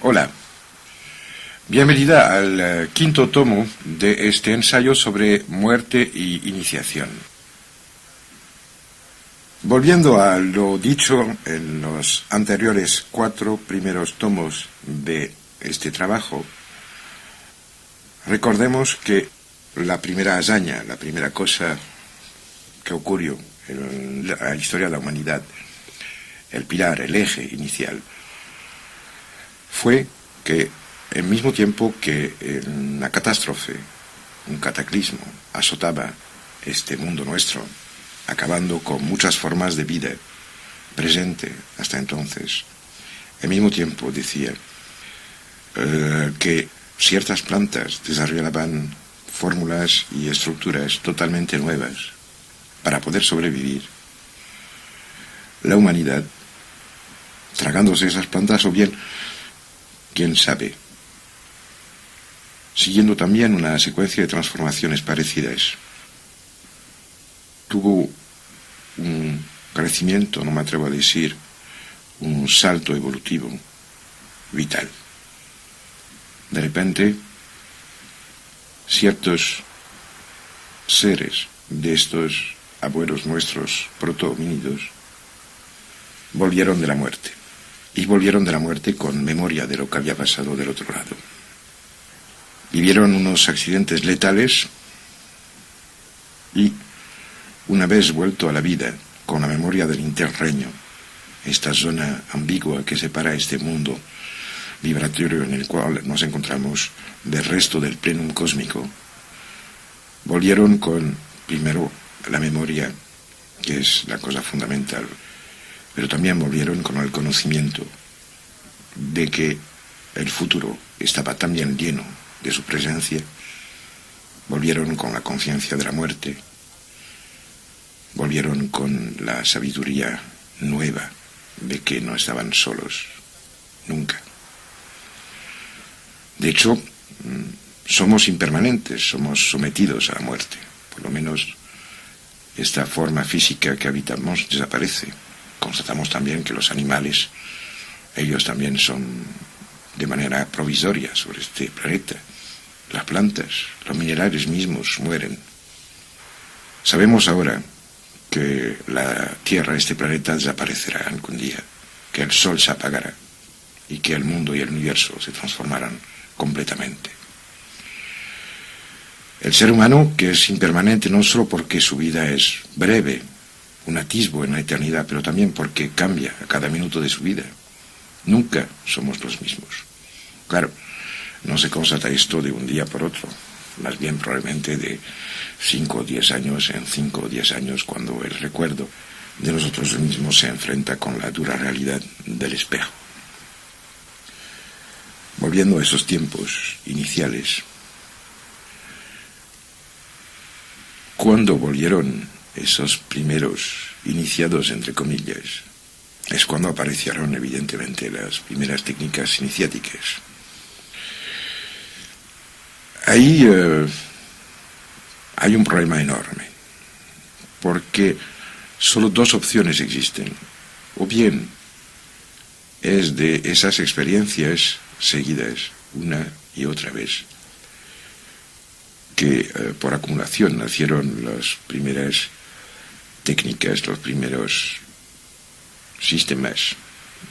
Hola, bienvenida al quinto tomo de este ensayo sobre muerte y iniciación. Volviendo a lo dicho en los anteriores 4 primeros tomos de este trabajo, recordemos que la primera hazaña, la primera cosa que ocurrió en la historia de la humanidad, el pilar, el eje inicial, fue que al mismo tiempo que una catástrofe, un cataclismo, azotaba este mundo nuestro, acabando con muchas formas de vida presente hasta entonces, al mismo tiempo decía que ciertas plantas desarrollaban fórmulas y estructuras totalmente nuevas para poder sobrevivir. La humanidad, tragándose esas plantas, o bien, quién sabe, siguiendo también una secuencia de transformaciones parecidas, tuvo un crecimiento, no me atrevo a decir, un salto evolutivo vital. De repente, ciertos seres de estos abuelos nuestros proto-homínidos volvieron de la muerte. Y volvieron de la muerte con memoria de lo que había pasado del otro lado. Vivieron unos accidentes letales y, una vez vuelto a la vida, con la memoria del interreño, esta zona ambigua que separa este mundo vibratorio en el cual nos encontramos del resto del plenum cósmico, volvieron con, primero, la memoria, que es la cosa fundamental, pero también volvieron con el conocimiento de que el futuro estaba también lleno de su presencia, volvieron con la conciencia de la muerte, volvieron con la sabiduría nueva de que no estaban solos, nunca. De hecho, somos impermanentes, somos sometidos a la muerte, por lo menos esta forma física que habitamos desaparece. Constatamos también que los animales, ellos también son de manera provisoria sobre este planeta. Las plantas, los minerales mismos mueren. Sabemos ahora que la Tierra, este planeta, desaparecerá algún día, que el Sol se apagará y que el mundo y el universo se transformarán completamente. El ser humano, que es impermanente no solo porque su vida es breve, un atisbo en la eternidad, pero también porque cambia a cada minuto de su vida. Nunca somos los mismos. Claro, no se constata esto de un día por otro, más bien probablemente de 5 o 10 años en 5 o 10 años, cuando el recuerdo de nosotros mismos se enfrenta con la dura realidad del espejo. Volviendo a esos tiempos iniciales, ¿cuándo volvieron esos primeros iniciados, entre comillas? Es cuando aparecieron evidentemente las primeras técnicas iniciáticas. Ahí hay un problema enorme, porque solo 2 opciones existen. O bien es de esas experiencias seguidas una y otra vez, que por acumulación nacieron las primeras técnicas, los primeros sistemas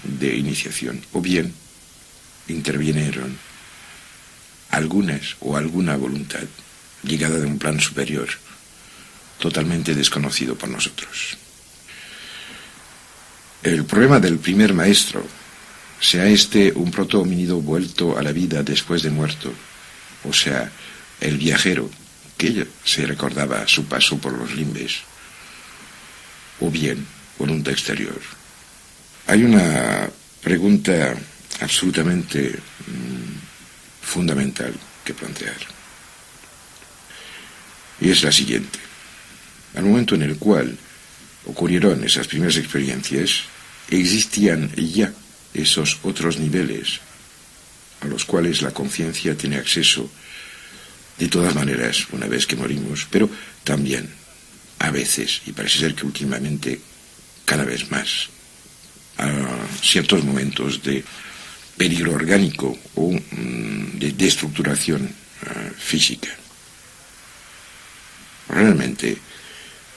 de iniciación, o bien intervinieron algunas o alguna voluntad llegada de un plan superior totalmente desconocido por nosotros. El problema del primer maestro, sea este un proto-homínido vuelto a la vida después de muerto, o sea, el viajero que se recordaba su paso por los limbes, o bien voluntad exterior. Hay una pregunta absolutamente fundamental que plantear, y es la siguiente. Al momento en el cual ocurrieron esas primeras experiencias, existían ya esos otros niveles a los cuales la conciencia tiene acceso de todas maneras una vez que morimos, pero también a veces, y parece ser que últimamente cada vez más, a ciertos momentos de peligro orgánico o de destructuración física. Realmente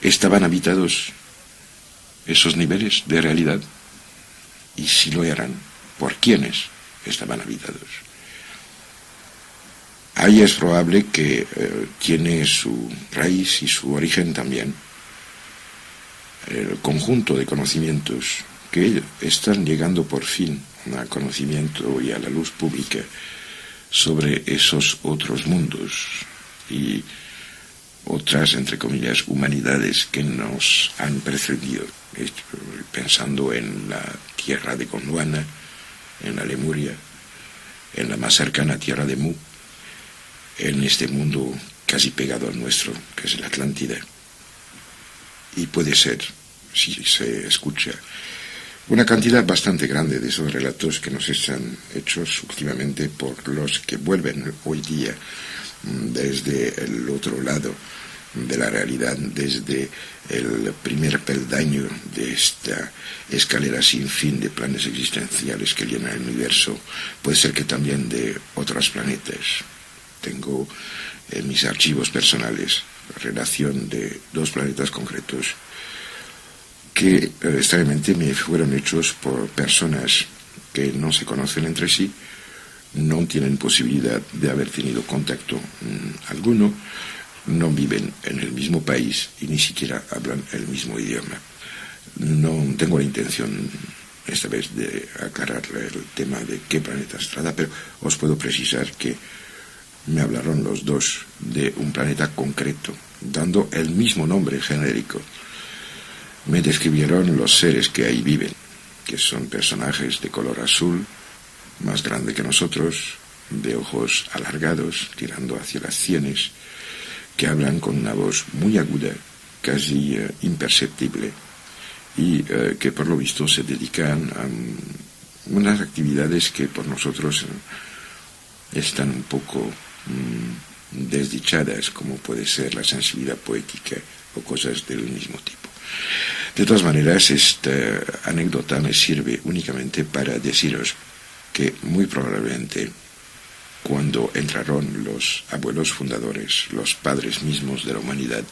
estaban habitados esos niveles de realidad, y si lo eran, ¿por quiénes estaban habitados? Ahí es probable que tiene su raíz y su origen también el conjunto de conocimientos que están llegando por fin al conocimiento y a la luz pública sobre esos otros mundos y otras, entre comillas, humanidades que nos han precedido, pensando en la tierra de Gondwana, en la Lemuria, en la más cercana tierra de Mu, en este mundo casi pegado al nuestro, que es la Atlántida. Y puede ser, si se escucha, una cantidad bastante grande de esos relatos que nos están hechos últimamente por los que vuelven hoy día desde el otro lado de la realidad, desde el primer peldaño de esta escalera sin fin de planes existenciales que llena el universo. Puede ser que también de otros planetas. Tengo en mis archivos personales relación de 2 planetas concretos que extrañamente me fueron hechos por personas que no se conocen entre sí, no tienen posibilidad de haber tenido contacto alguno, no viven en el mismo país y ni siquiera hablan el mismo idioma. No tengo la intención esta vez de aclarar el tema de qué planetas trata, pero os puedo precisar que me hablaron los 2 de un planeta concreto, dando el mismo nombre genérico. Me describieron los seres que ahí viven, que son personajes de color azul, más grande que nosotros, de ojos alargados, tirando hacia las sienes, que hablan con una voz muy aguda, casi imperceptible, y que por lo visto se dedican a unas actividades que por nosotros están un poco desdichadas, como puede ser la sensibilidad poética o cosas del mismo tipo. De todas maneras, esta anécdota me sirve únicamente para deciros que muy probablemente cuando entraron los abuelos fundadores, los padres mismos de la humanidad,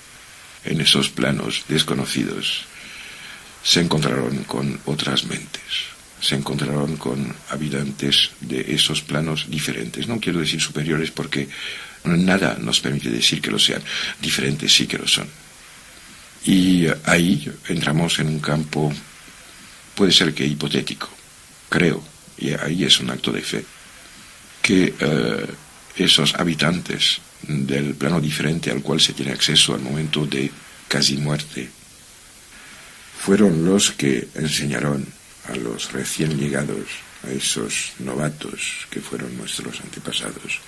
en esos planos desconocidos, se encontraron con otras mentes, se encontraron con habitantes de esos planos diferentes. No quiero decir superiores porque nada nos permite decir que lo sean. Diferentes sí que lo son. Y ahí entramos en un campo, puede ser que hipotético, creo, y ahí es un acto de fe, que esos habitantes del plano diferente al cual se tiene acceso al momento de casi muerte, fueron los que enseñaron a los recién llegados, a esos novatos que fueron nuestros antepasados,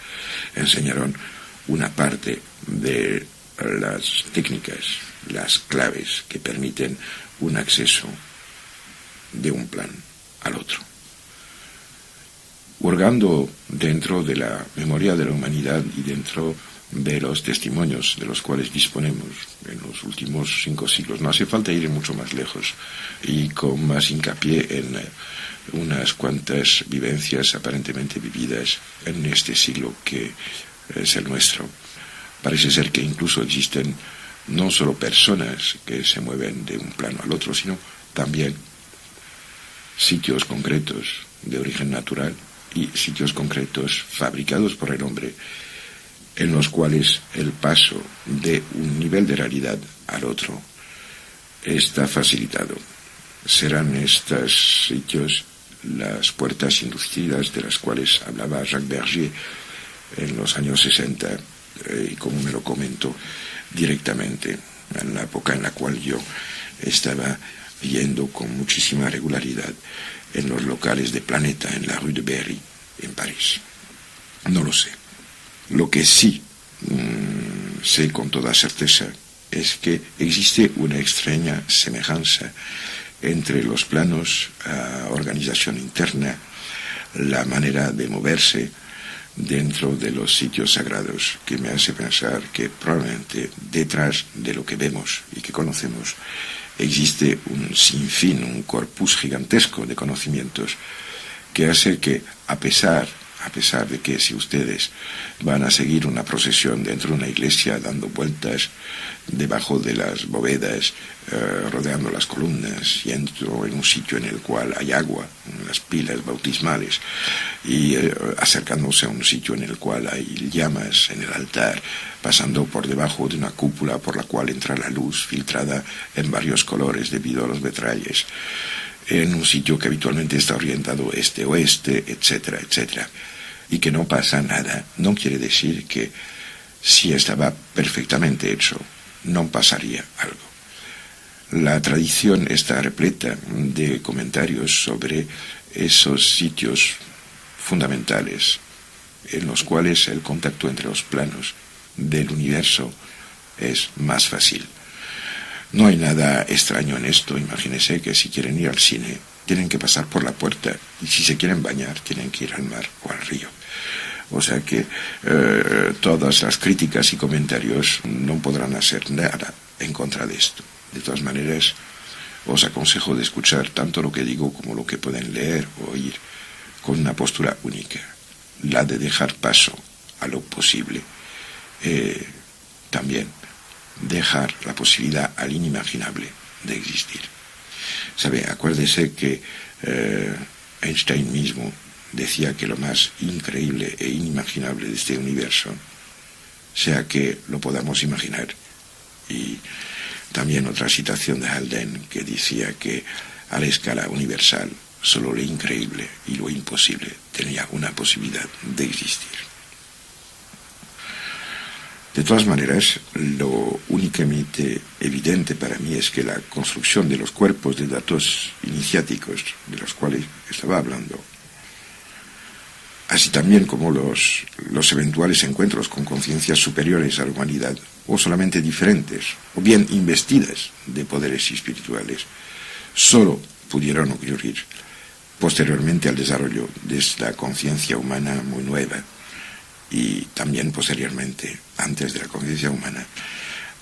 enseñaron una parte de las técnicas, las claves que permiten un acceso de un plan al otro. Hurgando dentro de la memoria de la humanidad y dentro de los testimonios de los cuales disponemos en los últimos 5 siglos, no hace falta ir mucho más lejos y con más hincapié en unas cuantas vivencias aparentemente vividas en este siglo que es el nuestro. Parece ser que incluso existen no solo personas que se mueven de un plano al otro, sino también sitios concretos de origen natural y sitios concretos fabricados por el hombre, en los cuales el paso de un nivel de realidad al otro está facilitado. Serán estos sitios las puertas inducidas de las cuales hablaba Jacques Bergier en los años 60, y como me lo comentó directamente, en la época en la cual yo estaba yendo con muchísima regularidad en los locales de Planeta, en la rue de Berry, en París. No lo sé. Lo que sí sé con toda certeza es que existe una extraña semejanza entre los planos, organización interna, la manera de moverse dentro de los sitios sagrados, que me hace pensar que probablemente detrás de lo que vemos y que conocemos existe un sinfín, un corpus gigantesco de conocimientos que hace que, a pesar de que si ustedes van a seguir una procesión dentro de una iglesia dando vueltas debajo de las bóvedas, rodeando las columnas, yendo en un sitio en el cual hay agua, en las pilas bautismales, y acercándose a un sitio en el cual hay llamas en el altar, pasando por debajo de una cúpula por la cual entra la luz filtrada en varios colores debido a los vitrales, en un sitio que habitualmente está orientado este-oeste, etcétera, etcétera, y que no pasa nada, no quiere decir que si estaba perfectamente hecho, no pasaría algo. La tradición está repleta de comentarios sobre esos sitios fundamentales en los cuales el contacto entre los planos del universo es más fácil. No hay nada extraño en esto. Imagínense que si quieren ir al cine, tienen que pasar por la puerta, y si se quieren bañar, tienen que ir al mar o al río. O sea que todas las críticas y comentarios no podrán hacer nada en contra de esto. De todas maneras, os aconsejo de escuchar tanto lo que digo como lo que pueden leer o oír con una postura única, la de dejar paso a lo posible. También dejar la posibilidad al inimaginable de existir. ¿Sabe? Acuérdese que Einstein mismo decía que lo más increíble e inimaginable de este universo sea que lo podamos imaginar. Y también otra citación de Haldane que decía que a la escala universal solo lo increíble y lo imposible tenía una posibilidad de existir. De todas maneras, lo únicamente evidente para mí es que la construcción de los cuerpos de datos iniciáticos de los cuales estaba hablando, así también como los eventuales encuentros con conciencias superiores a la humanidad, o solamente diferentes, o bien investidas de poderes espirituales, solo pudieron ocurrir posteriormente al desarrollo de esta conciencia humana muy nueva, y también posteriormente, antes de la conciencia humana,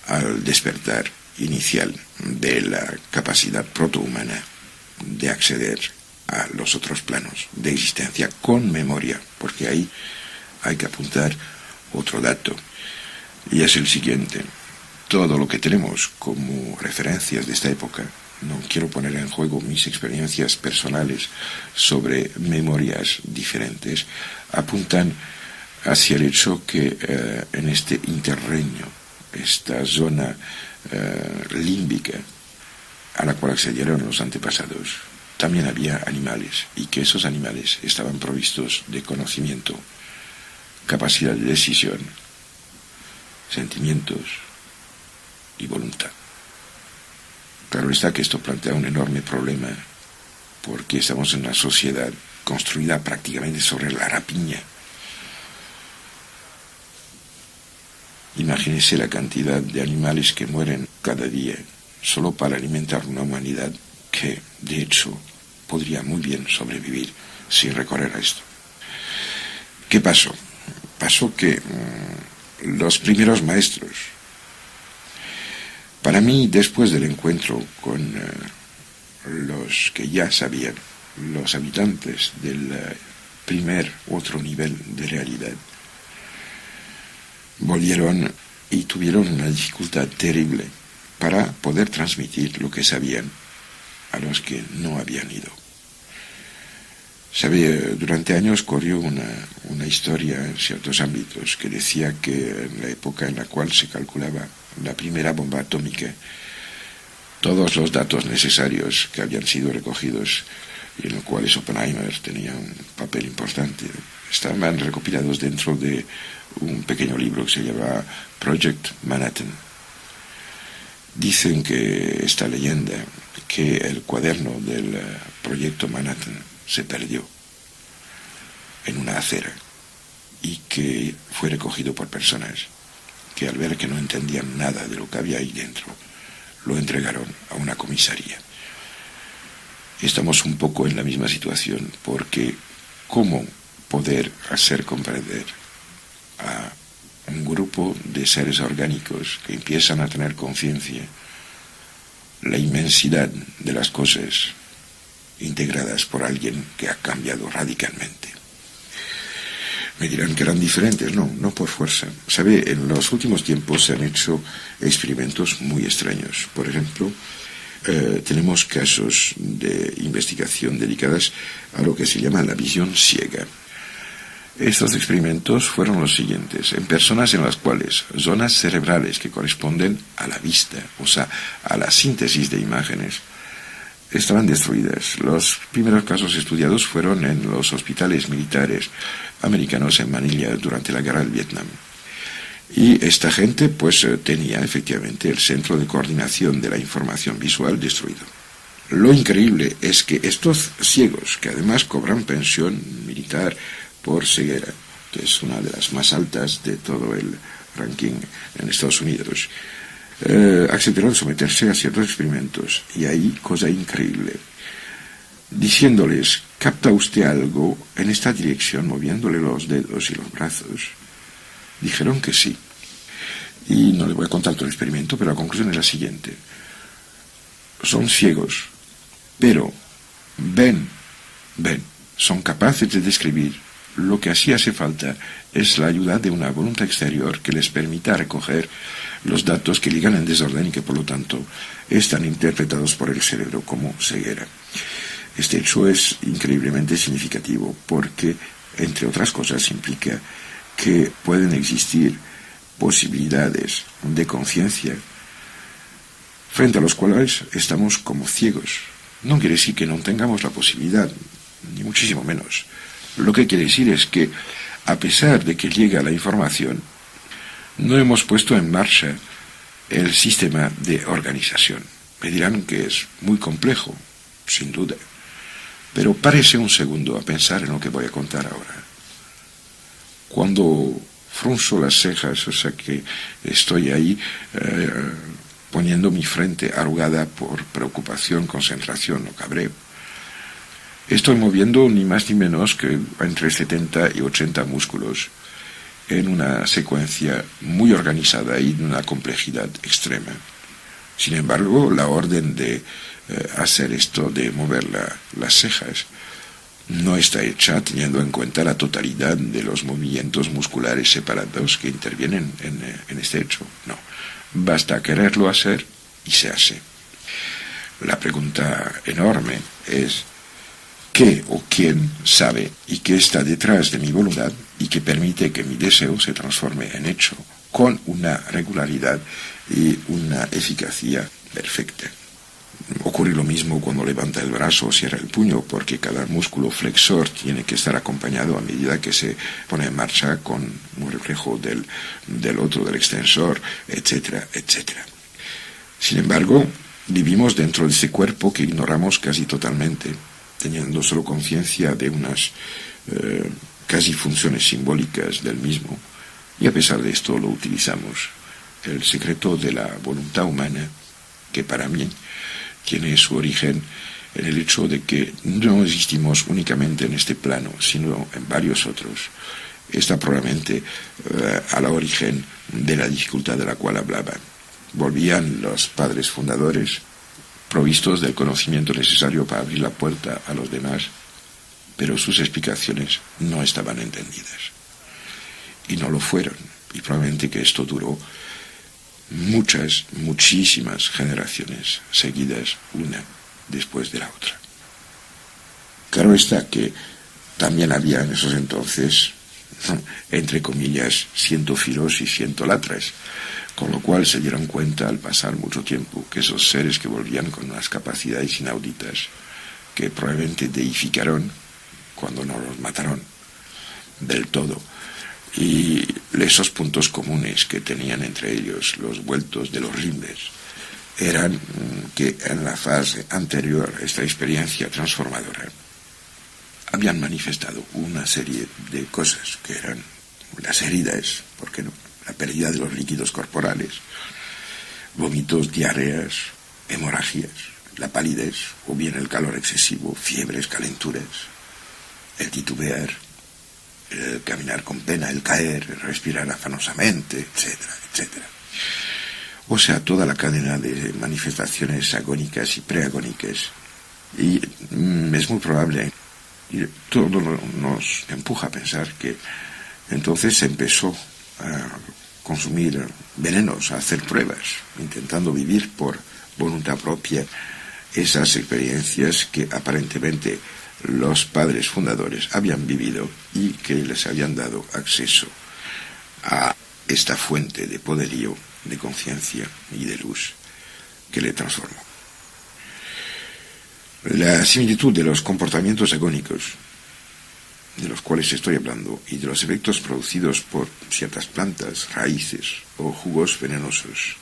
al despertar inicial de la capacidad protohumana de acceder a los otros planos de existencia con memoria, porque ahí hay que apuntar otro dato, y es el siguiente: todo lo que tenemos como referencias de esta época, no quiero poner en juego mis experiencias personales sobre memorias diferentes, apuntan hacia el hecho que en este interreño, esta zona límbica a la cual accedieron los antepasados, también había animales, y que esos animales estaban provistos de conocimiento, capacidad de decisión, sentimientos y voluntad. Claro está que esto plantea un enorme problema, porque estamos en una sociedad construida prácticamente sobre la rapiña. Imagínese la cantidad de animales que mueren cada día solo para alimentar una humanidad que, de hecho, podría muy bien sobrevivir sin recorrer a esto. ¿Qué pasó? Pasó que los primeros maestros, para mí, después del encuentro con los que ya sabían, los habitantes del primer otro nivel de realidad, volvieron y tuvieron una dificultad terrible para poder transmitir lo que sabían a los que no habían ido. ¿Sabe? Durante años corrió una historia en ciertos ámbitos que decía que en la época en la cual se calculaba la primera bomba atómica, todos los datos necesarios que habían sido recogidos y en los cuales Oppenheimer tenía un papel importante estaban recopilados dentro de un pequeño libro que se llama Project Manhattan. Dicen que esta leyenda, que el cuaderno del proyecto Manhattan se perdió en una acera y que fue recogido por personas que, al ver que no entendían nada de lo que había ahí dentro, lo entregaron a una comisaría. Estamos un poco en la misma situación, porque ¿cómo poder hacer comprender a un grupo de seres orgánicos que empiezan a tener conciencia la inmensidad de las cosas integradas por alguien que ha cambiado radicalmente. Me dirán que eran diferentes. No, no por fuerza. ¿Sabe? En los últimos tiempos se han hecho experimentos muy extraños. Por ejemplo, tenemos casos de investigación dedicadas a lo que se llama la visión ciega. Estos experimentos fueron los siguientes: en personas en las cuales zonas cerebrales que corresponden a la vista, o sea, a la síntesis de imágenes, estaban destruidas. Los primeros casos estudiados fueron en los hospitales militares americanos en Manila durante la guerra del Vietnam. Y esta gente pues tenía efectivamente el centro de coordinación de la información visual destruido. Lo increíble es que estos ciegos, que además cobran pensión militar por ceguera, que es una de las más altas de todo el ranking en Estados Unidos, aceptaron someterse a ciertos experimentos. Y ahí, cosa increíble, diciéndoles: ¿capta usted algo en esta dirección?, moviéndole los dedos y los brazos. Dijeron que sí. Y no le voy a contar todo el experimento, pero la conclusión es la siguiente: son ciegos, pero ven, son capaces de describir. Lo que así hace falta es la ayuda de una voluntad exterior que les permita recoger los datos que llegan en desorden y que por lo tanto están interpretados por el cerebro como ceguera. Este hecho es increíblemente significativo porque, entre otras cosas, implica que pueden existir posibilidades de conciencia frente a los cuales estamos como ciegos. No quiere decir que no tengamos la posibilidad, ni muchísimo menos. Lo que quiere decir es que, a pesar de que llega la información, no hemos puesto en marcha el sistema de organización. Me dirán que es muy complejo, sin duda, pero párese un segundo a pensar en lo que voy a contar ahora. Cuando frunzo las cejas, o sea que estoy ahí poniendo mi frente arrugada por preocupación, concentración o cabreo, estoy moviendo ni más ni menos que entre 70 y 80 músculos en una secuencia muy organizada y de una complejidad extrema. Sin embargo, la orden de hacer esto, de mover las cejas, no está hecha teniendo en cuenta la totalidad de los movimientos musculares separados que intervienen en este hecho. No, basta quererlo hacer y se hace. La pregunta enorme es: ¿qué o quién sabe y qué está detrás de mi voluntad y que permite que mi deseo se transforme en hecho con una regularidad y una eficacia perfecta? Ocurre lo mismo cuando levanta el brazo o cierra el puño, porque cada músculo flexor tiene que estar acompañado a medida que se pone en marcha con un reflejo del otro, del extensor, etcétera, etcétera. Sin embargo, vivimos dentro de ese cuerpo que ignoramos casi totalmente, teniendo solo conciencia de unas casi funciones simbólicas del mismo, y a pesar de esto lo utilizamos. El secreto de la voluntad humana, que para mí tiene su origen en el hecho de que no existimos únicamente en este plano, sino en varios otros, está probablemente a la origen de la dificultad de la cual hablaba. Volvían los padres fundadores provistos del conocimiento necesario para abrir la puerta a los demás, pero sus explicaciones no estaban entendidas. Y no lo fueron, y probablemente que esto duró muchísimas generaciones seguidas, una después de la otra. Claro está que también había en esos entonces, entre comillas, cientófilos y cientolatras, con lo cual se dieron cuenta al pasar mucho tiempo que esos seres que volvían con unas capacidades inauditas, que probablemente deificaron cuando no los mataron del todo, y esos puntos comunes que tenían entre ellos los vueltos de los limbes, eran que en la fase anterior a esta experiencia transformadora habían manifestado una serie de cosas que eran las heridas, ¿por qué no?, la pérdida de los líquidos corporales, vómitos, diarreas, hemorragias, la palidez o bien el calor excesivo, fiebres, calenturas, el titubear, el caminar con pena, el caer, el respirar afanosamente, etcétera, etcétera. O sea, toda la cadena de manifestaciones agónicas y preagónicas Y es muy probable, y todo nos empuja a pensar que entonces se empezó a consumir venenos, a hacer pruebas, intentando vivir por voluntad propia esas experiencias que aparentemente los padres fundadores habían vivido y que les habían dado acceso a esta fuente de poderío, de conciencia y de luz que le transformó. La similitud de los comportamientos agónicos, de los cuales estoy hablando, y de los efectos producidos por ciertas plantas, raíces o jugos venenosos,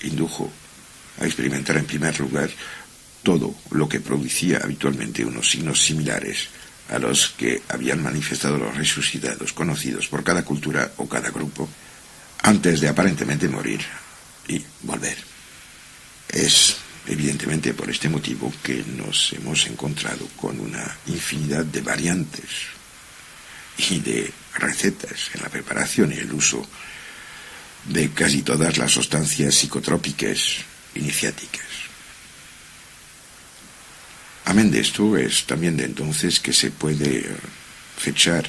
indujo a experimentar en primer lugar todo lo que producía habitualmente unos signos similares a los que habían manifestado los resucitados conocidos por cada cultura o cada grupo antes de aparentemente morir y volver. Es evidentemente por este motivo que nos hemos encontrado con una infinidad de variantes y de recetas en la preparación y el uso de casi todas las sustancias psicotrópicas iniciáticas. Amén de esto, es también de entonces que se puede fechar,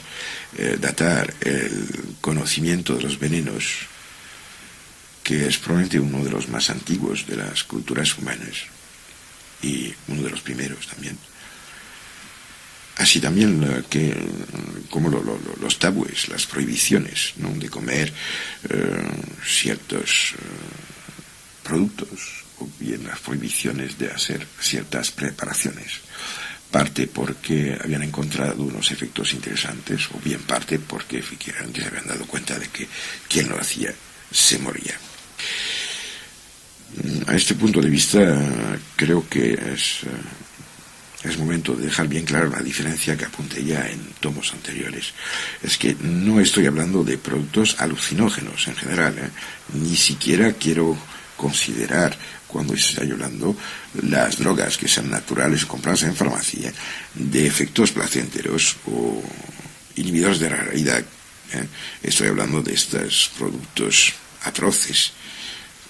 datar el conocimiento de los venenos, que es probablemente uno de los más antiguos de las culturas humanas y uno de los primeros también. Así también como los tabúes, las prohibiciones, ¿no?, de comer ciertos productos, o bien las prohibiciones de hacer ciertas preparaciones, parte porque habían encontrado unos efectos interesantes, o bien parte porque efectivamente se habían dado cuenta de que quien lo hacía se moría. A este punto de vista creo que es momento de dejar bien clara la diferencia que apunté ya en tomos anteriores. Es que no estoy hablando de productos alucinógenos en general, ni siquiera quiero considerar, cuando estoy hablando, las drogas que sean naturales o compradas en farmacia, de efectos placenteros o inhibidores de la realidad. Estoy hablando de estos productos atroces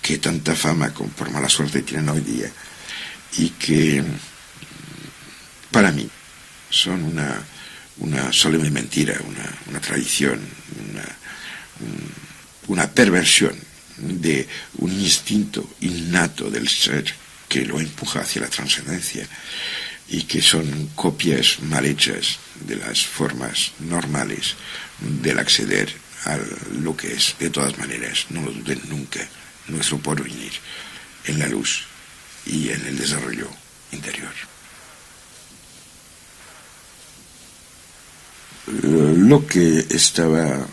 que tanta fama por mala suerte tienen hoy día y que para mí son una solemne mentira, una tradición, una perversión de un instinto innato del ser que lo empuja hacia la trascendencia y que son copias mal hechas de las formas normales del acceder a lo que es, de todas maneras, no lo duden nunca, nuestro porvenir en la luz y en el desarrollo interior. Lo que estaba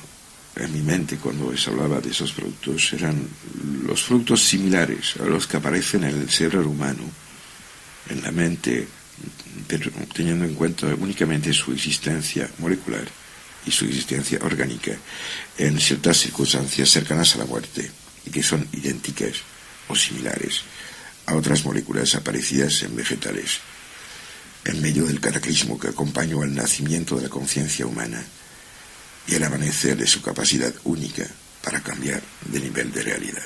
en mi mente cuando les hablaba de esos productos eran los productos similares a los que aparecen en el cerebro humano, en la mente, pero teniendo en cuenta únicamente su existencia molecular y su existencia orgánica en ciertas circunstancias cercanas a la muerte y que son idénticas o similares a otras moléculas aparecidas en vegetales en medio del cataclismo que acompañó al nacimiento de la conciencia humana y el amanecer de su capacidad única para cambiar de nivel de realidad.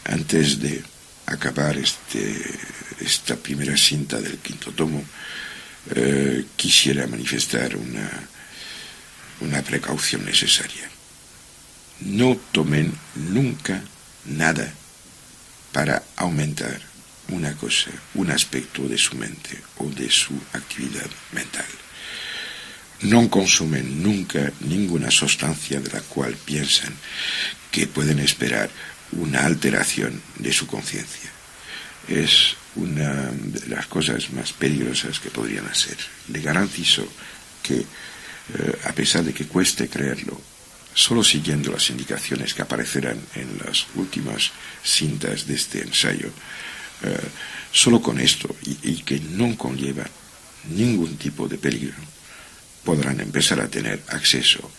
Antes de acabar esta primera cinta del quinto tomo, quisiera manifestar una precaución necesaria. No tomen nunca nada para aumentar una cosa, un aspecto de su mente o de su actividad mental. No consumen nunca ninguna sustancia de la cual piensan que pueden esperar una alteración de su conciencia. Es una de las cosas más peligrosas que podrían hacer. Le garantizo que, a pesar de que cueste creerlo, solo siguiendo las indicaciones que aparecerán en las últimas cintas de este ensayo, solo con esto, y que no conlleva ningún tipo de peligro, podrán empezar a tener acceso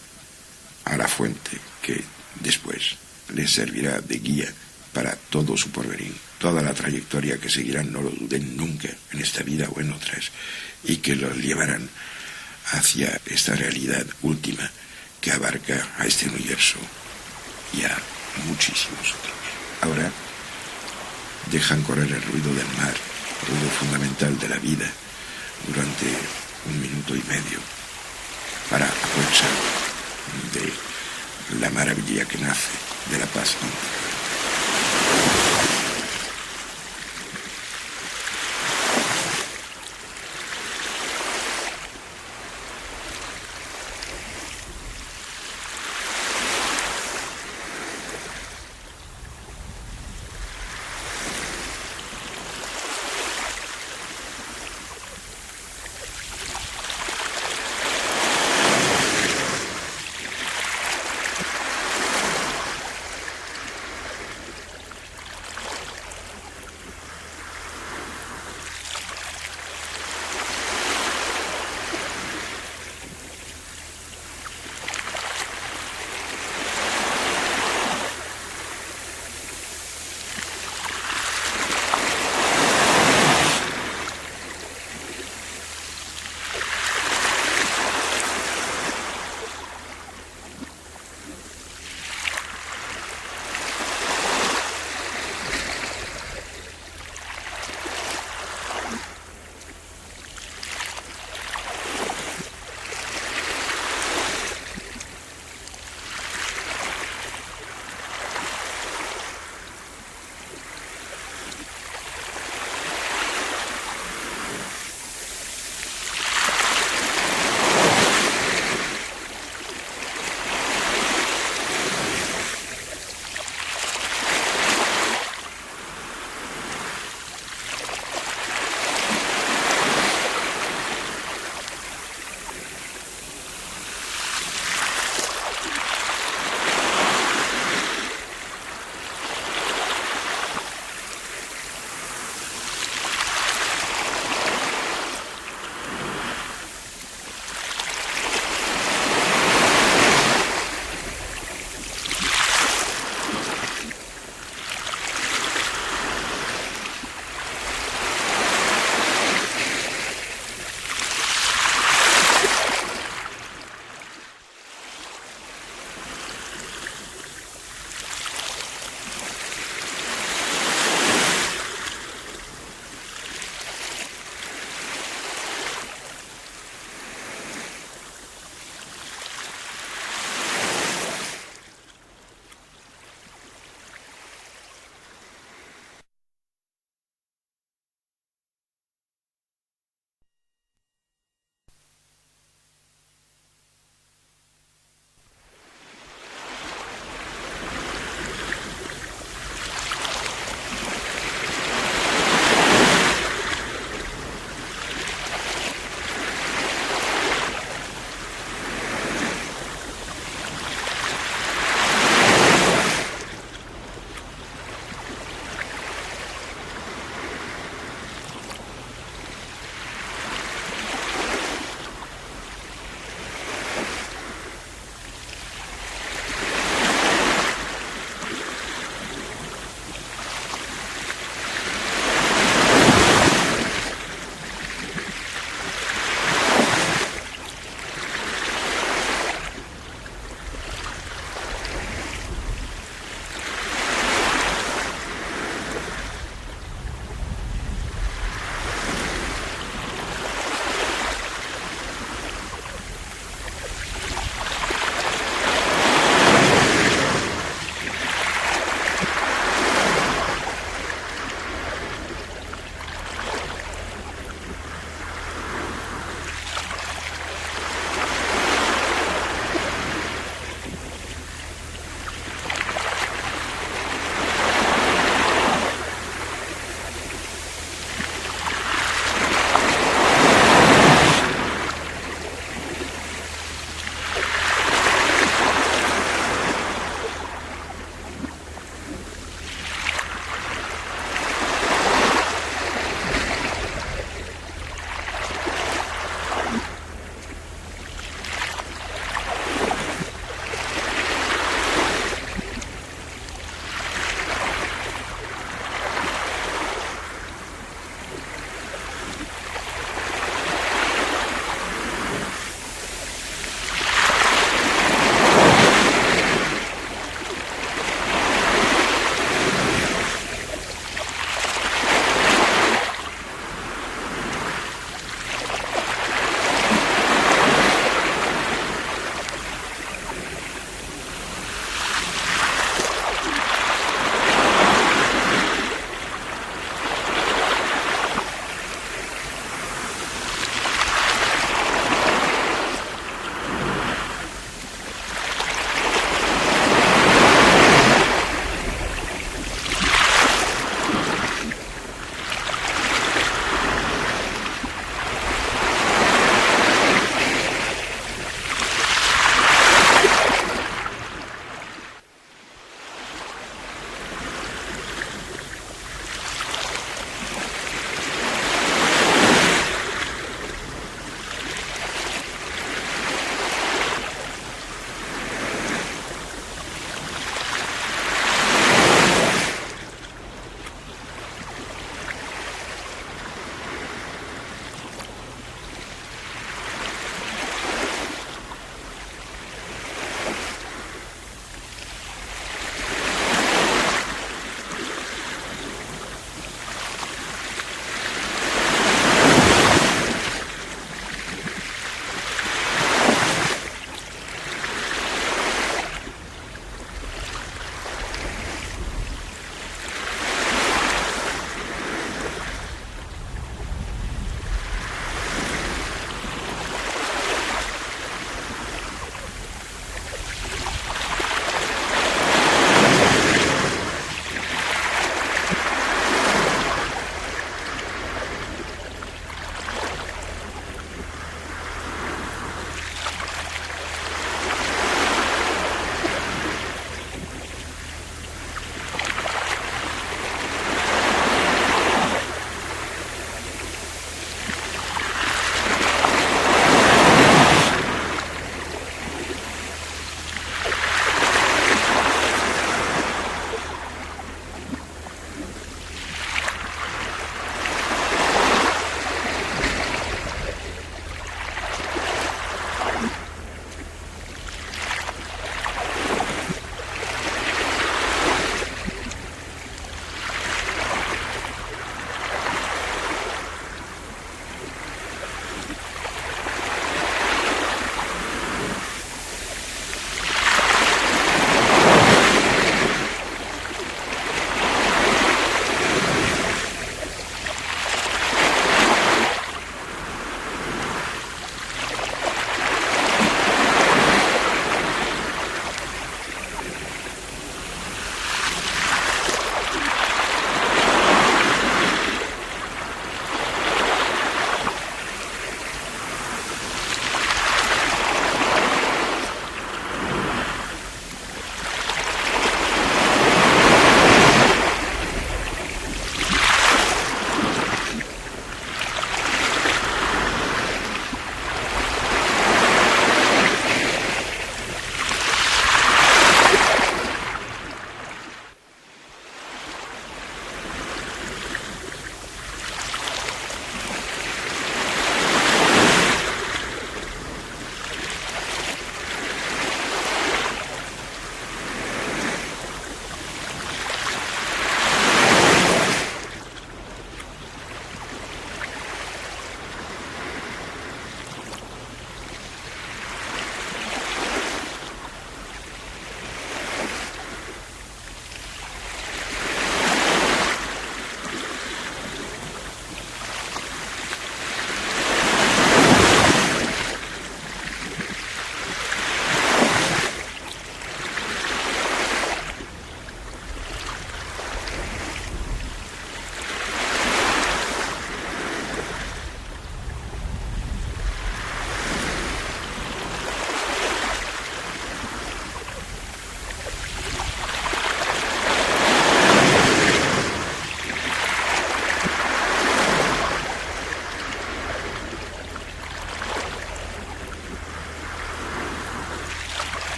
a la fuente que después les servirá de guía para todo su porvenir, toda la trayectoria que seguirán, no lo duden nunca, en esta vida o en otras, y que los llevarán hacia esta realidad última que abarca a este universo y a muchísimos otros. Ahora dejan correr el ruido del mar, ruido fundamental de la vida, durante 1 minuto y medio, para aprovechar de la maravilla que nace de la paz íntima.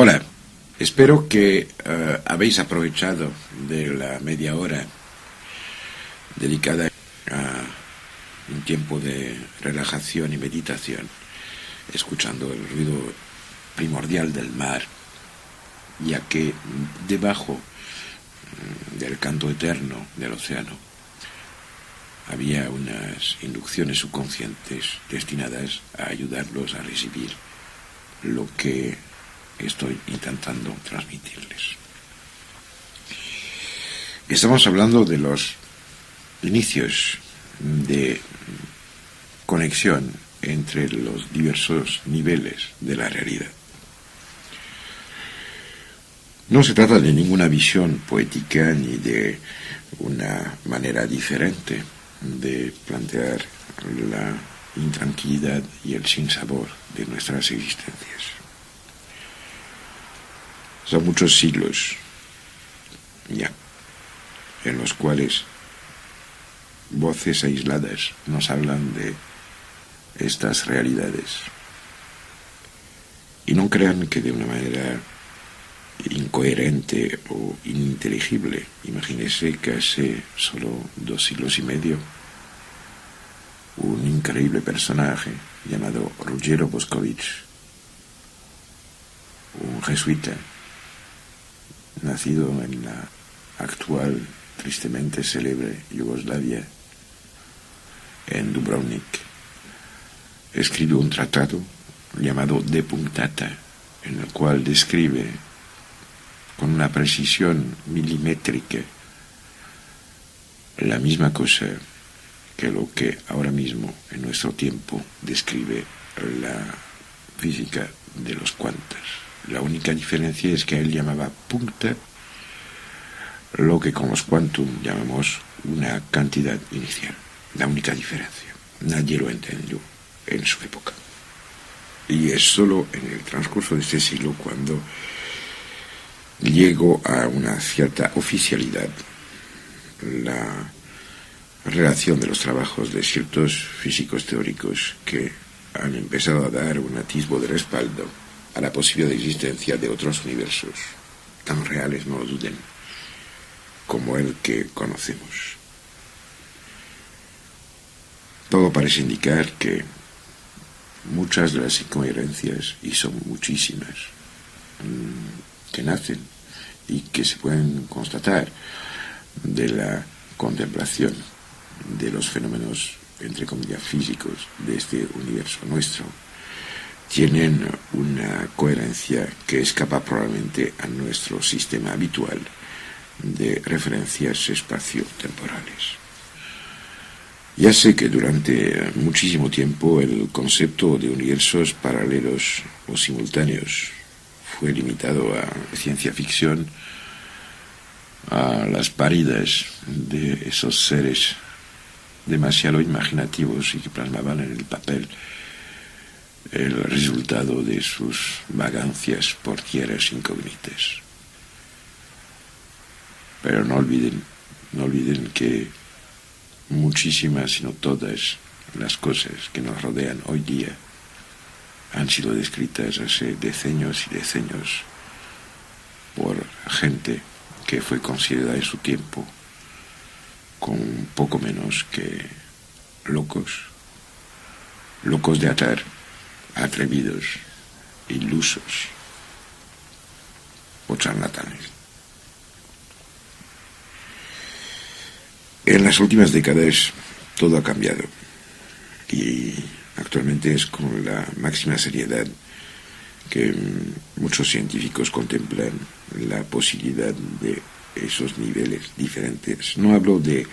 Hola, espero que habéis aprovechado de la media hora dedicada a un tiempo de relajación y meditación, escuchando el ruido primordial del mar, ya que debajo del canto eterno del océano había unas inducciones subconscientes destinadas a ayudarlos a recibir lo que estoy intentando transmitirles. Estamos hablando de los inicios de conexión entre los diversos niveles de la realidad. No se trata de ninguna visión poética ni de una manera diferente de plantear la intranquilidad y el sinsabor de nuestras existencias. Son muchos siglos ya en los cuales voces aisladas nos hablan de estas realidades. Y no crean que de una manera incoherente o ininteligible. Imagínense que hace solo 2 siglos y medio un increíble personaje llamado Ruggero Bošković, un jesuita nacido en la actual, tristemente célebre Yugoslavia, en Dubrovnik, escribió un tratado llamado De Punctata, en el cual describe con una precisión milimétrica la misma cosa que lo que ahora mismo en nuestro tiempo describe la física de los cuantos. La única diferencia es que él llamaba puncta lo que con los quantum llamamos una cantidad inicial. La única diferencia. Nadie lo entendió en su época. Y es solo en el transcurso de este siglo cuando llegó a una cierta oficialidad la relación de los trabajos de ciertos físicos teóricos que han empezado a dar un atisbo de respaldo a la posibilidad de existencia de otros universos tan reales, no lo duden, como el que conocemos. Todo parece indicar que muchas de las incoherencias, y son muchísimas, que nacen y que se pueden constatar de la contemplación de los fenómenos, entre comillas, físicos de este universo nuestro, tienen una coherencia que escapa probablemente a nuestro sistema habitual de referencias espaciotemporales. Ya sé que durante muchísimo tiempo el concepto de universos paralelos o simultáneos fue limitado a ciencia ficción, a las paridas de esos seres demasiado imaginativos y que plasmaban en el papel el resultado de sus vagancias por tierras incógnitas. Pero no olviden que muchísimas, si no todas, las cosas que nos rodean hoy día han sido descritas hace decenios y decenios por gente que fue considerada en su tiempo con poco menos que locos de atar, atrevidos, ilusos o charlatanes. En las últimas décadas todo ha cambiado y actualmente es con la máxima seriedad que muchos científicos contemplan la posibilidad de esos niveles diferentes. No hablo de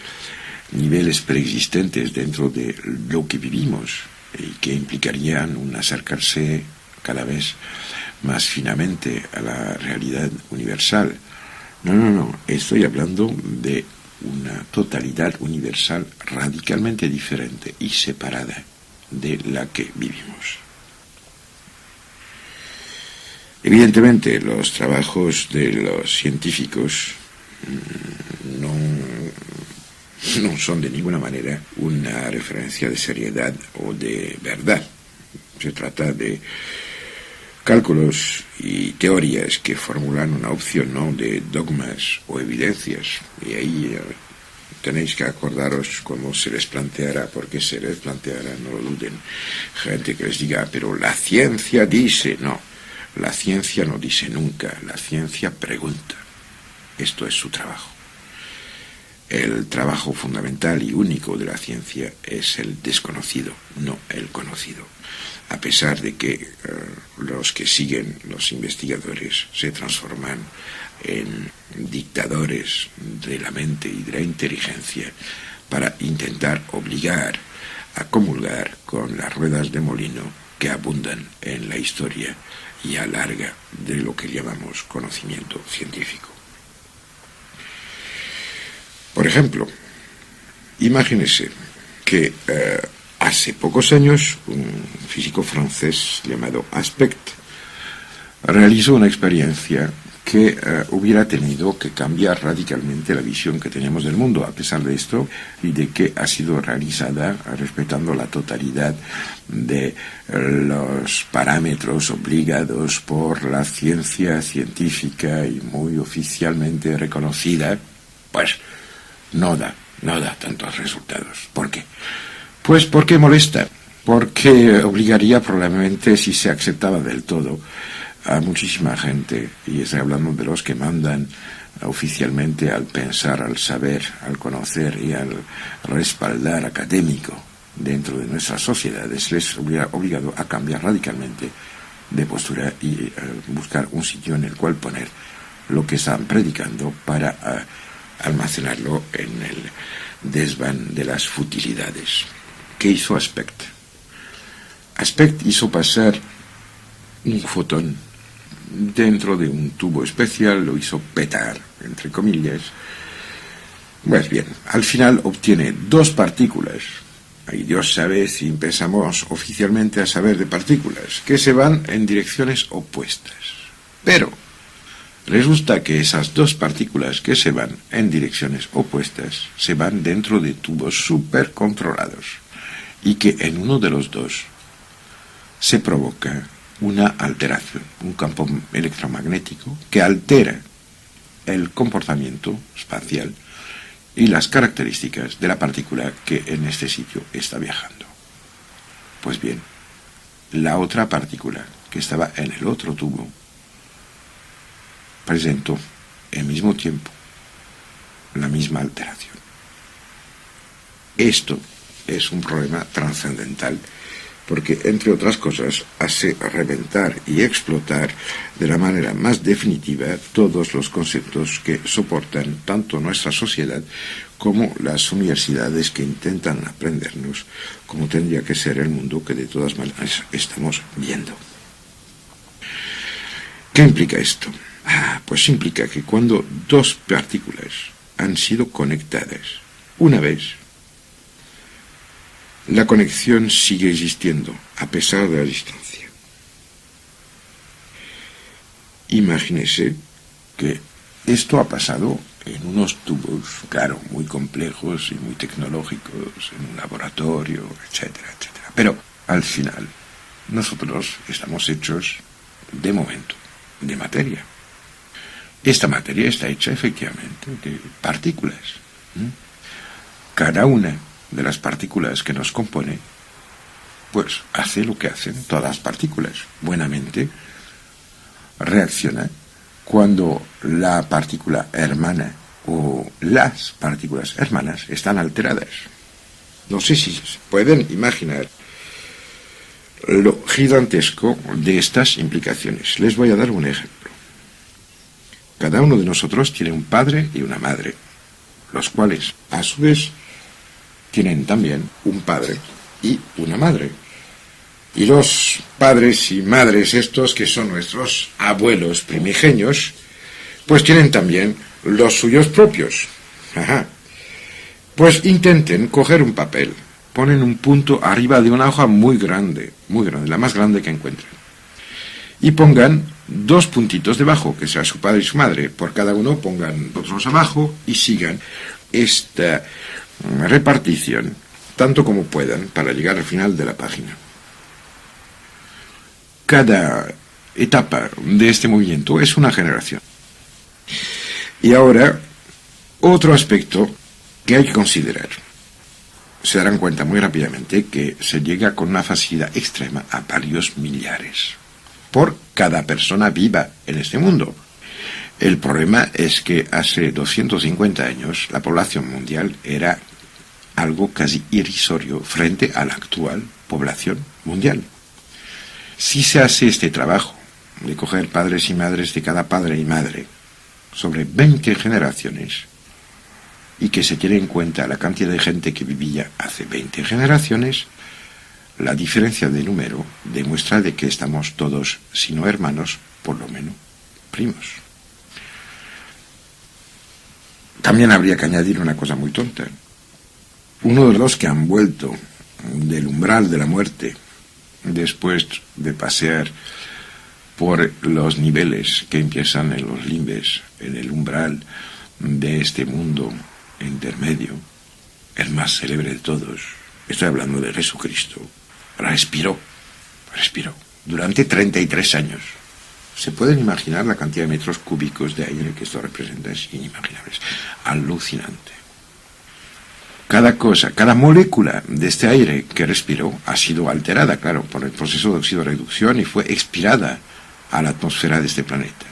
niveles preexistentes dentro de lo que vivimos y que implicarían un acercarse cada vez más finamente a la realidad universal. No. Estoy hablando de una totalidad universal radicalmente diferente y separada de la que vivimos. Evidentemente, los trabajos de los científicos no son de ninguna manera una referencia de seriedad o de verdad. Se trata de cálculos y teorías que formulan una opción, ¿no?, de dogmas o evidencias. Y ahí tenéis que acordaros cómo se les planteará, porque se les planteará, no lo duden, gente que les diga, pero la ciencia dice. No, la ciencia no dice nunca, la ciencia pregunta. Esto es su trabajo. El trabajo fundamental y único de la ciencia es el desconocido, no el conocido. A pesar de que los que siguen, los investigadores, se transforman en dictadores de la mente y de la inteligencia para intentar obligar a comulgar con las ruedas de molino que abundan en la historia y a larga de lo que llamamos conocimiento científico. Por ejemplo, imagínese que hace pocos años un físico francés llamado Aspect realizó una experiencia que hubiera tenido que cambiar radicalmente la visión que teníamos del mundo. A pesar de esto, y de que ha sido realizada respetando la totalidad de los parámetros obligados por la ciencia científica y muy oficialmente reconocida, pues no da tantos resultados. ¿Por qué? Pues porque molesta, porque obligaría probablemente, si se aceptaba del todo, a muchísima gente, y estoy hablando de los que mandan oficialmente al pensar, al saber, al conocer y al respaldar académico dentro de nuestras sociedades, les hubiera obligado a cambiar radicalmente de postura y buscar un sitio en el cual poner lo que están predicando para almacenarlo en el desván de las futilidades. ¿Qué hizo Aspect? Aspect hizo pasar un fotón dentro de un tubo especial, lo hizo petar, entre comillas. Pues bien, al final obtiene dos partículas. Ahí Dios sabe si empezamos oficialmente a saber de partículas, que se van en direcciones opuestas. Pero resulta que esas dos partículas que se van en direcciones opuestas se van dentro de tubos súper controlados y que en uno de los dos se provoca una alteración, un campo electromagnético que altera el comportamiento espacial y las características de la partícula que en este sitio está viajando. Pues bien, la otra partícula que estaba en el otro tubo presentó al mismo tiempo la misma alteración. Esto es un problema trascendental porque, entre otras cosas, hace reventar y explotar de la manera más definitiva todos los conceptos que soportan tanto nuestra sociedad como las universidades que intentan aprendernos cómo tendría que ser el mundo que de todas maneras estamos viendo. ¿Qué implica esto? Pues implica que cuando dos partículas han sido conectadas una vez, la conexión sigue existiendo a pesar de la distancia. Imagínese que esto ha pasado en unos tubos, claro, muy complejos y muy tecnológicos, en un laboratorio, etcétera, etcétera. Pero al final, nosotros estamos hechos, de momento, de materia. Esta materia está hecha efectivamente de partículas. Cada una de las partículas que nos compone, pues hace lo que hacen todas las partículas. Buenamente reacciona cuando la partícula hermana o las partículas hermanas están alteradas. No sé si se pueden imaginar lo gigantesco de estas implicaciones. Les voy a dar un ejemplo. Cada uno de nosotros tiene un padre y una madre, los cuales, a su vez, tienen también un padre y una madre. Y los padres y madres estos, que son nuestros abuelos primigenios, pues tienen también los suyos propios. Pues intenten coger un papel, ponen un punto arriba de una hoja muy grande, la más grande que encuentren, y pongan dos puntitos debajo, que sea su padre y su madre. Por cada uno pongan otros abajo y sigan esta repartición tanto como puedan para llegar al final de la página. Cada etapa de este movimiento es una generación. Y ahora, otro aspecto que hay que considerar. Se darán cuenta muy rápidamente que se llega con una facilidad extrema a varios millares por cada persona viva en este mundo. El problema es que hace 250 años la población mundial era algo casi irrisorio frente a la actual población mundial. Si se hace este trabajo de coger padres y madres de cada padre y madre sobre 20 generaciones y que se tiene en cuenta la cantidad de gente que vivía hace 20 generaciones, la diferencia de número demuestra de que estamos todos, si no hermanos, por lo menos primos. También habría que añadir una cosa muy tonta. Uno de los que han vuelto del umbral de la muerte después de pasear por los niveles que empiezan en los limbes, en el umbral de este mundo intermedio, el más célebre de todos, estoy hablando de Jesucristo, respiró durante 33 años. ¿Se pueden imaginar la cantidad de metros cúbicos de aire que esto representa? Es inimaginable, es alucinante. Cada cosa, cada molécula de este aire que respiró ha sido alterada, claro, por el proceso de oxidorreducción y fue expirada a la atmósfera de este planeta.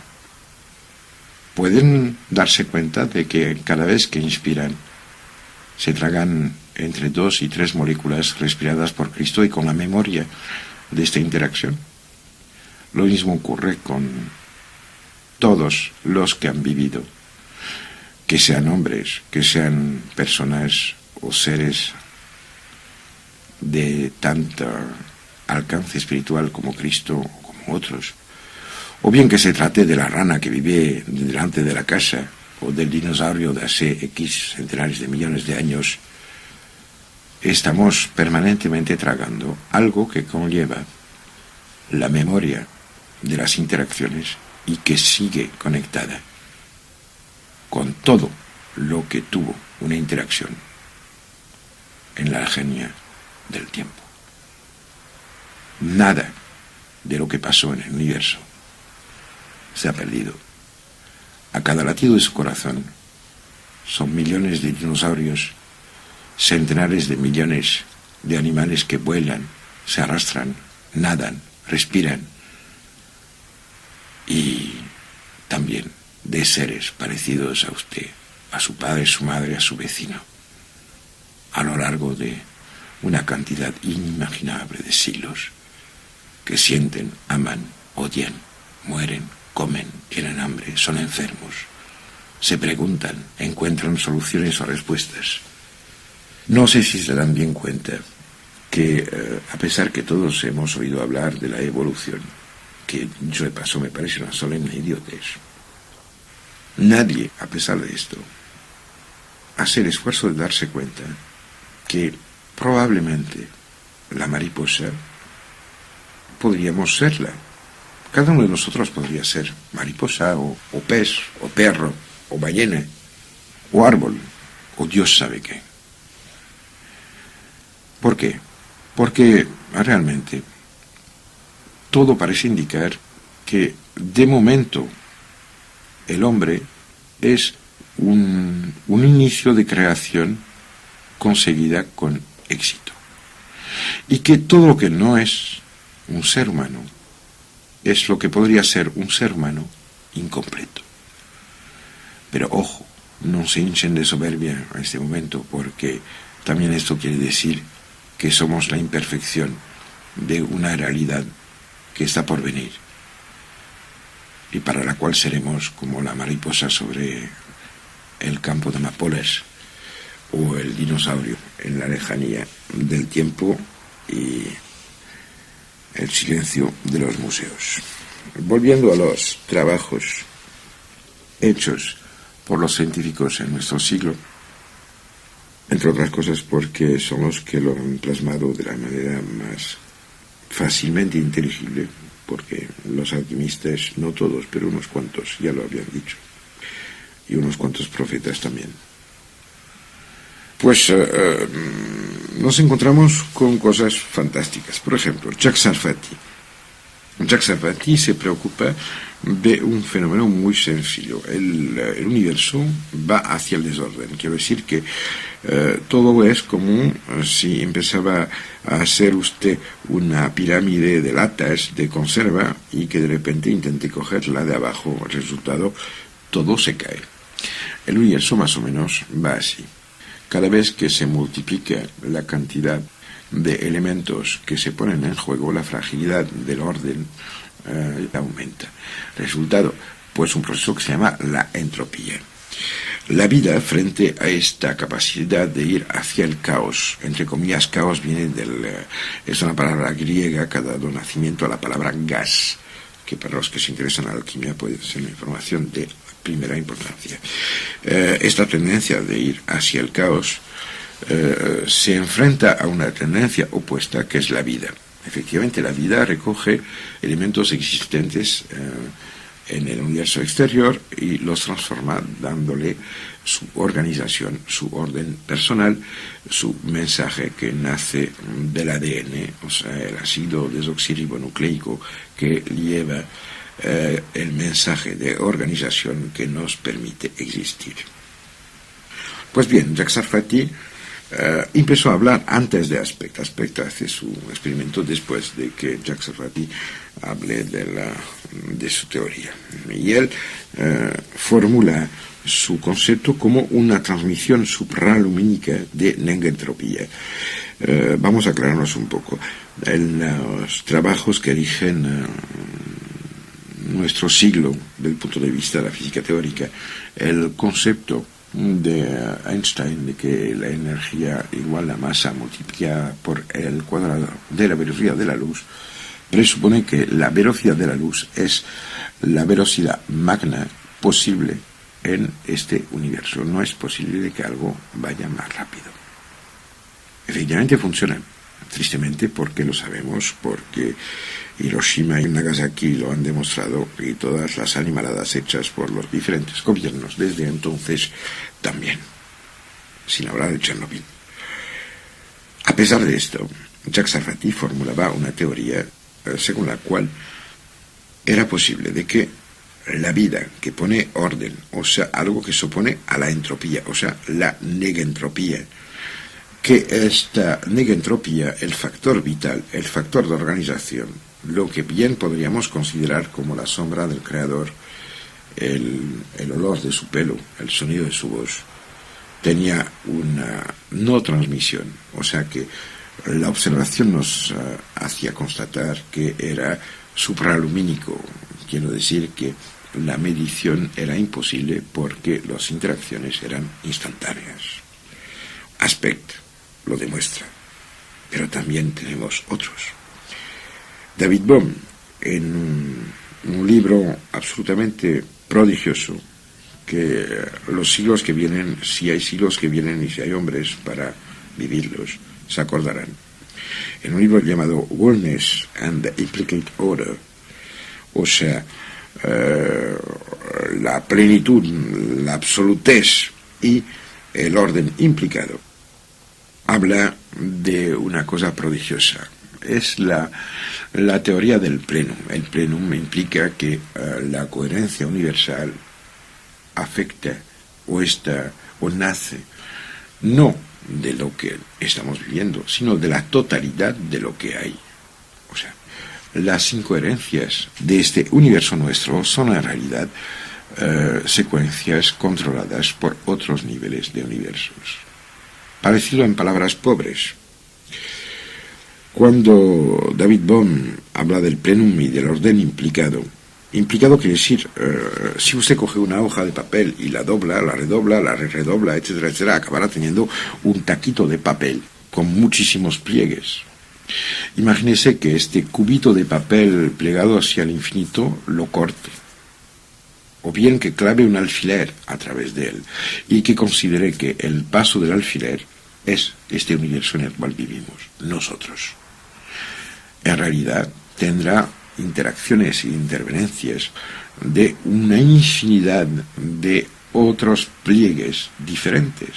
Pueden darse cuenta de que cada vez que inspiran se tragan entre 2 y 3 moléculas respiradas por Cristo y con la memoria de esta interacción. Lo mismo ocurre con todos los que han vivido, que sean hombres, que sean personas o seres de tanto alcance espiritual como Cristo o como otros, o bien que se trate de la rana que vive delante de la casa o del dinosaurio de hace X centenares de millones de años, estamos permanentemente tragando algo que conlleva la memoria de las interacciones y que sigue conectada con todo lo que tuvo una interacción en la genia del tiempo. Nada de lo que pasó en el universo se ha perdido. A cada latido de su corazón son millones de dinosaurios, centenares de millones de animales que vuelan, se arrastran, nadan, respiran, y también de seres parecidos a usted, a su padre, su madre, a su vecino, a lo largo de una cantidad inimaginable de siglos, que sienten, aman, odian, mueren, comen, tienen hambre, son enfermos, se preguntan, encuentran soluciones o respuestas. No sé si se dan bien cuenta que, a pesar que todos hemos oído hablar de la evolución, que yo de paso me parece una solemne idiotez, nadie, a pesar de esto, hace el esfuerzo de darse cuenta que probablemente la mariposa podríamos serla. Cada uno de nosotros podría ser mariposa, o pez, o perro, o ballena, o árbol, o Dios sabe qué. ¿Por qué? Porque realmente todo parece indicar que de momento el hombre es un inicio de creación conseguida con éxito. Y que todo lo que no es un ser humano es lo que podría ser un ser humano incompleto. Pero ojo, no se hinchen de soberbia en este momento, porque también esto quiere decir que somos la imperfección de una realidad que está por venir y para la cual seremos como la mariposa sobre el campo de amapolas o el dinosaurio en la lejanía del tiempo y el silencio de los museos. Volviendo a los trabajos hechos por los científicos en nuestro siglo, entre otras cosas porque son los que lo han plasmado de la manera más fácilmente inteligible, porque los alquimistas, no todos, pero unos cuantos ya lo habían dicho, y unos cuantos profetas también. Pues nos encontramos con cosas fantásticas. Por ejemplo, Jacques Sarfati, Jacques Sarfati se preocupa de un fenómeno muy sencillo. El universo va hacia el desorden. Quiero decir que todo es como si empezaba a hacer usted una pirámide de latas de conserva y que de repente intente cogerla de abajo. El resultado, todo se cae. El universo más o menos va así. Cada vez que se multiplica la cantidad de elementos que se ponen en juego, la fragilidad del orden aumenta. Resultado, pues un proceso que se llama la entropía. La vida, frente a esta capacidad de ir hacia el caos, entre comillas, caos viene es una palabra griega que ha dado nacimiento a la palabra gas, que para los que se interesan en la alquimia puede ser una información de primera importancia. Esta tendencia de ir hacia el caos se enfrenta a una tendencia opuesta que es la vida. Efectivamente, la vida recoge elementos existentes en el universo exterior y los transforma dándole su organización, su orden personal, su mensaje que nace del ADN, o sea, el ácido desoxirribonucleico que lleva el mensaje de organización que nos permite existir. Pues bien, Jacques Sarfati empezó a hablar antes de Aspect. Aspect hace su experimento después de que Jacques Sarfati hable de su teoría. Y él formula su concepto como una transmisión supralumínica de negentropía. Vamos a aclararnos un poco. En los trabajos que rigen nuestro siglo, del punto de vista de la física teórica, el concepto de Einstein de que la energía igual a masa multiplicada por el cuadrado de la velocidad de la luz presupone que la velocidad de la luz es la velocidad magna posible en este universo. No es posible que algo vaya más rápido. Efectivamente funciona, tristemente, porque lo sabemos, porque Hiroshima y Nagasaki lo han demostrado y todas las animaladas hechas por los diferentes gobiernos desde entonces también, sin hablar de Chernobyl. A pesar de esto, Jacques Sarfati formulaba una teoría según la cual era posible de que la vida que pone orden, o sea, algo que se opone a la entropía, o sea, la negentropía, que esta negentropía, el factor vital, el factor de organización, lo que bien podríamos considerar como la sombra del creador, el olor de su pelo, el sonido de su voz, tenía una no transmisión, o sea que la observación nos hacía constatar que era supralumínico, quiero decir que la medición era imposible porque las interacciones eran instantáneas. Aspect lo demuestra, pero también tenemos otros. David Bohm, en un libro absolutamente prodigioso, que los siglos que vienen, si hay siglos que vienen y si hay hombres para vivirlos, se acordarán. En un libro llamado Wholeness and the Implicate Order, o sea, la plenitud, la absolutez y el orden implicado, habla de una cosa prodigiosa. Es la teoría del plenum. El plenum implica que la coherencia universal afecta o nace no de lo que estamos viviendo, sino de la totalidad de lo que hay. O sea, las incoherencias de este universo nuestro son en realidad secuencias controladas por otros niveles de universos. Para decirlo en palabras pobres, cuando David Bohm habla del plenum y del orden implicado quiere decir, si usted coge una hoja de papel y la dobla, la redobla, la redobla, etcétera, etcétera, acabará teniendo un taquito de papel con muchísimos pliegues. Imagínese que este cubito de papel plegado hacia el infinito lo corte, o bien que clave un alfiler a través de él y que considere que el paso del alfiler es este universo en el cual vivimos, nosotros. En realidad tendrá interacciones e intervenencias de una infinidad de otros pliegues diferentes.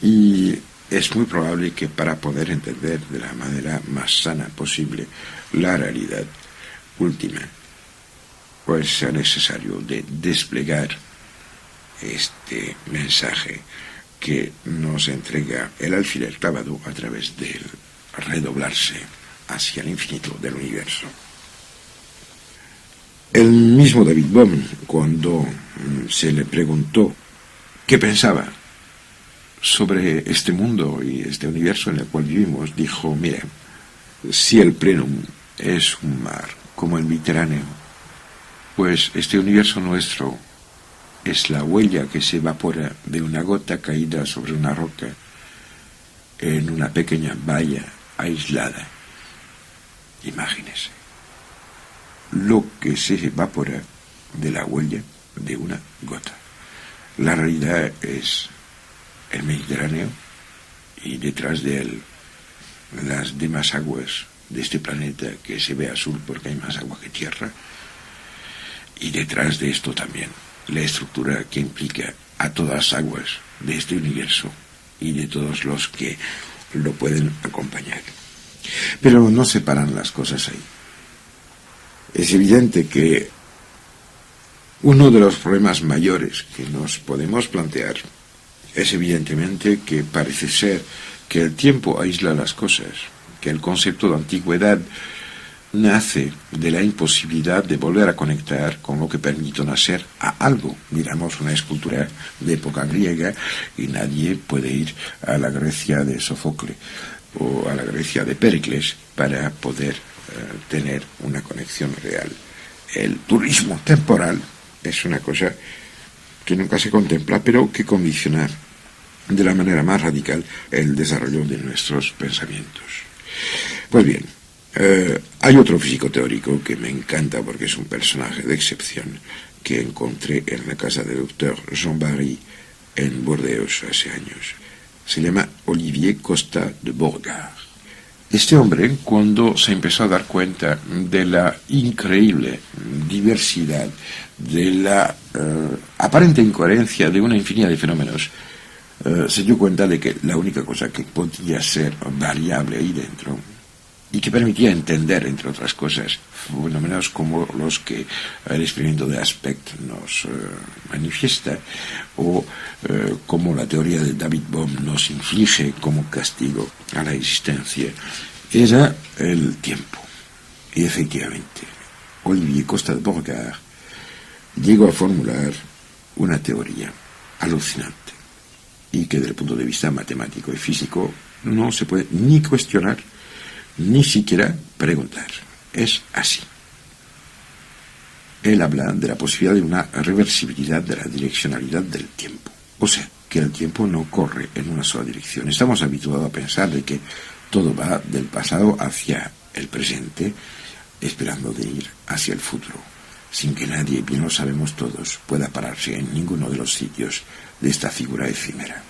Y es muy probable que para poder entender de la manera más sana posible la realidad, última, pues sea necesario de desplegar este mensaje que nos entrega el alfiler clavado a través del redoblarse hacia el infinito del universo. El mismo David Bohm, cuando se le preguntó qué pensaba sobre este mundo y este universo en el cual vivimos, dijo: mira, si el plenum es un mar como el Mediterráneo, pues este universo nuestro es la huella que se evapora de una gota caída sobre una roca en una pequeña bahía aislada. Imagínese lo que se evapora de la huella de una gota. La realidad es el Mediterráneo y detrás de él las demás aguas de este planeta que se ve azul porque hay más agua que tierra, y detrás de esto también la estructura que implica a todas las aguas de este universo y de todos los que lo pueden acompañar. Pero no se paran las cosas ahí. Es evidente que uno de los problemas mayores que nos podemos plantear es evidentemente que parece ser que el tiempo aísla las cosas, que el concepto de antigüedad nace de la imposibilidad de volver a conectar con lo que permitió nacer a algo. Miramos una escultura de época griega y nadie puede ir a la Grecia de Sófocles o a la Grecia de Péricles para poder tener una conexión real. El turismo temporal es una cosa que nunca se contempla, pero que condiciona de la manera más radical el desarrollo de nuestros pensamientos. Pues bien, hay otro físico teórico que me encanta porque es un personaje de excepción que encontré en la casa del doctor Jean Barry en Burdeos hace años. Se llama Olivier Costa de Borgard. Este hombre, cuando se empezó a dar cuenta de la increíble diversidad, de la aparente incoherencia de una infinidad de fenómenos, se dio cuenta de que la única cosa que podía ser variable ahí dentro y que permitía entender, entre otras cosas, fenómenos como los que el experimento de Aspect nos manifiesta, o como la teoría de David Bohm nos inflige como castigo a la existencia, era el tiempo. Y efectivamente, Olivier Costa de Borgard llegó a formular una teoría alucinante y que desde el punto de vista matemático y físico no se puede ni cuestionar ni siquiera preguntar. Es así. Él habla de la posibilidad de una reversibilidad de la direccionalidad del tiempo. O sea, que el tiempo no corre en una sola dirección. Estamos habituados a pensar de que todo va del pasado hacia el presente, esperando de ir hacia el futuro, sin que nadie, bien lo sabemos todos, pueda pararse en ninguno de los sitios de esta figura efímera.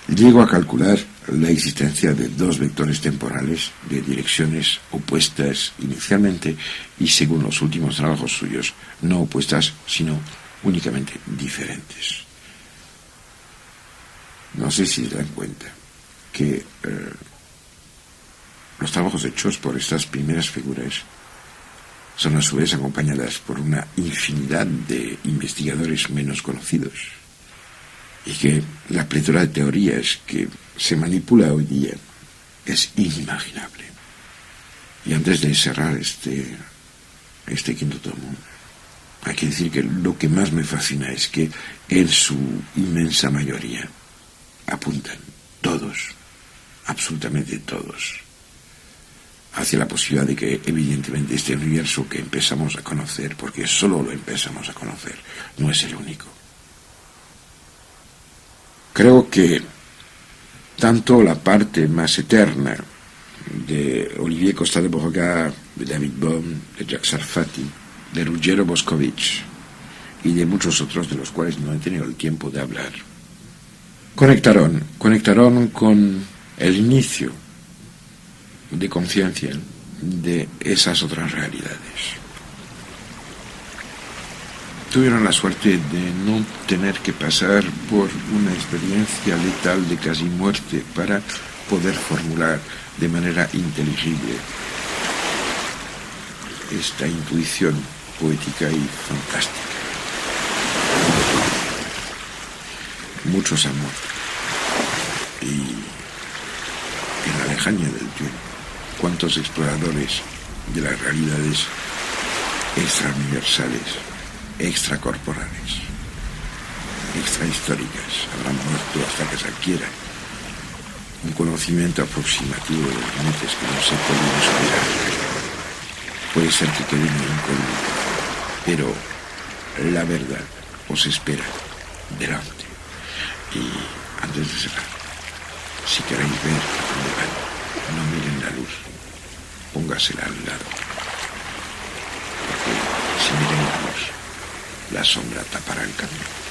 Llego a calcular la existencia de dos vectores temporales de direcciones opuestas inicialmente y, según los últimos trabajos suyos, no opuestas, sino únicamente diferentes. No sé si se dan cuenta que los trabajos hechos por estas primeras figuras son a su vez acompañadas por una infinidad de investigadores menos conocidos, y que la pletora de teorías que se manipula hoy día es inimaginable. Y antes de cerrar este quinto tomo, hay que decir que lo que más me fascina es que en su inmensa mayoría apuntan todos, absolutamente todos, hacia la posibilidad de que evidentemente este universo que empezamos a conocer, porque solo lo empezamos a conocer, no es el único. Creo que tanto la parte más eterna de Olivier Costa de Borgard, de David Bohm, de Jacques Sarfati, de Ruggero Boscovich y de muchos otros de los cuales no he tenido el tiempo de hablar, conectaron con el inicio de conciencia de esas otras realidades. Tuvieron la suerte de no tener que pasar por una experiencia letal de casi muerte para poder formular de manera inteligible esta intuición poética y fantástica. Muchos han muerto. Y en la lejanía del tiempo, cuántos exploradores de las realidades extrauniversales, extracorporales, extrahistóricas habrán muerto hasta que se adquiera un conocimiento aproximativo de los límites que no se pueden superar. Puede ser que quede una incógnita, pero la verdad os espera delante. Y antes de cerrar, si queréis ver a dónde van, no miren la luz, póngasela al lado. Porque si miren la luz, la sombra tapará el camino.